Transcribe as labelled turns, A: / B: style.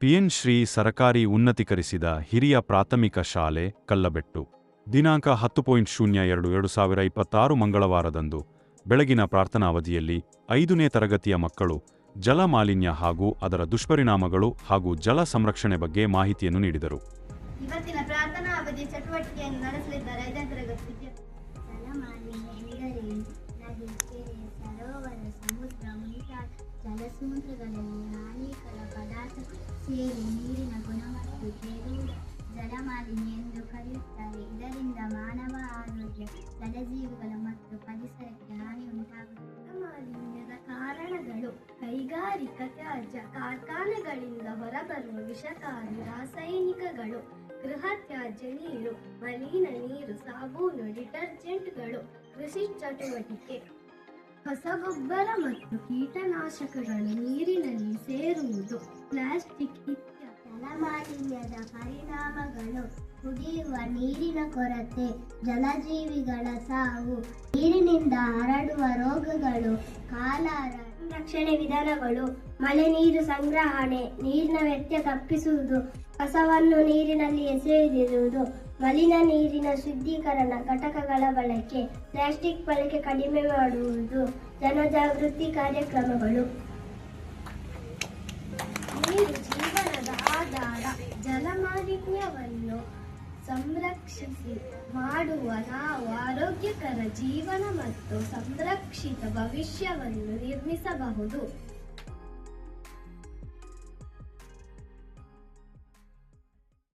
A: P N Shri ಸರಕಾರಿ ಉನ್ನತೀಕರಿಸಿದ ಹಿರಿಯ ಪ್ರಾಥಮಿಕ ಶಾಲೆ ಕಲ್ಲಬೆಟ್ಟು ದಿನಾಂಕ 10.02/2026 ಮಂಗಳವಾರದಂದು ಬೆಳಗಿನ ಪ್ರಾರ್ಥನಾ ಅವಧಿಯಲ್ಲಿ 5ನೇ ತರಗತಿಯ ಮಕ್ಕಳು ಜಲ ಮಾಲಿನ್ಯ ಹಾಗೂ ಅದರ ದುಷ್ಪರಿಣಾಮಗಳು ಹಾಗೂ ಜಲ ಸಂರಕ್ಷಣೆ ಬಗ್ಗೆ ಮಾಹಿತಿಯನ್ನು ನೀಡಿದರು.
B: ಇವತ್ತಿನ ಪ್ರಾರ್ಥನಾ ಅವಧಿಯ ಚಟುವಟಿಕೆಯನ್ನು ನಡೆಸಲಿದ್ದಾರೆ 5ನೇ ತರಗತಿ
C: ಜಲ ಮಾಲಿನ್ಯ ಎಂದರೇನು? ನದಿ, ಕೆರೆ, ಸರೋವರ, ಸಮುದ್ರ ಮುಂತಾದ ಜಲಸೂತ್ರಗಳಲ್ಲಿ ಹಾನಿಕರ ಪದಾರ್ಥ ಸೇರಿ ನೀರಿನ ಗುಣಮಟ್ಟ ಜಲ ಮಾಲಿನ್ಯ ಎಂದು ಕರೆಯುತ್ತಾರೆ. ಇದರಿಂದ ಮಾನವ ಆರೋಗ್ಯ, ಜಲಜೀವಿಗಳ ಮತ್ತು ಪರಿಸರಕ್ಕೆ ಹಾನಿ ಉಂಟಾಗುತ್ತದೆ.
B: ಮಾಲಿನ್ಯದ ಕಾರಣಗಳು: ಕೈಗಾರಿಕಾ ತ್ಯಾಜ್ಯ, ಕಾರ್ಖಾನೆಗಳಿಂದ ಹೊರಬರುವ ವಿಷಕಾರಿ ರಾಸಾಯನಿಕಗಳು, ಗೃಹ ತ್ಯಾಜ್ಯ ನೀರು, ಮಲಿನ ನೀರು, ಸಾಬೂನು, ಡಿಟರ್ಜೆಂಟ್ಗಳು, ಕೃಷಿ ಚಟುವಟಿಕೆ, ರಸಗೊಬ್ಬರ ಮತ್ತು ಕೀಟನಾಶಕಗಳು ನೀರಿನಲ್ಲಿ ಸೇರುವುದು, ಪ್ಲಾಸ್ಟಿಕ್ ಇತ್ಯಾದಿ.
C: ಜಲ ಮಾಲಿನ್ಯದ ಪರಿಣಾಮಗಳು: ಕುಡಿಯುವ ನೀರಿನ ಕೊರತೆ, ಜಲಜೀವಿಗಳ ಸಾವು, ನೀರಿನಿಂದ ಹರಡುವ ರೋಗಗಳು, ಕಾಲಾರ.
B: ಸಂರಕ್ಷಣೆ ವಿಧಾನಗಳು: ಮಳೆ ನೀರು ಸಂಗ್ರಹಣೆ, ನೀರಿನ ವ್ಯತ್ಯಯ ತಪ್ಪಿಸುವುದು, ಕಸವನ್ನು ನೀರಿನಲ್ಲಿ ಎಸೆಯದಿರುವುದು, ಮಲಿನ ನೀರಿನ ಶುದ್ಧೀಕರಣ ಘಟಕಗಳ ಬಳಕೆ, ಪ್ಲಾಸ್ಟಿಕ್ ಬಳಕೆ ಕಡಿಮೆ ಮಾಡುವುದು, ಜನಜಾಗೃತಿ ಕಾರ್ಯಕ್ರಮಗಳು. ನೀರು ಜೀವನದ ಆಧಾರ. ಜಲ ಮಾಲಿನ್ಯವನ್ನು ಸಂರಕ್ಷಿಸಿ ಮಾಡುವ ನಾವು ಆರೋಗ್ಯಕರ ಜೀವನ ಮತ್ತು ಸಂರಕ್ಷಿತ ಭವಿಷ್ಯವನ್ನು ನಿರ್ಮಿಸಬಹುದು.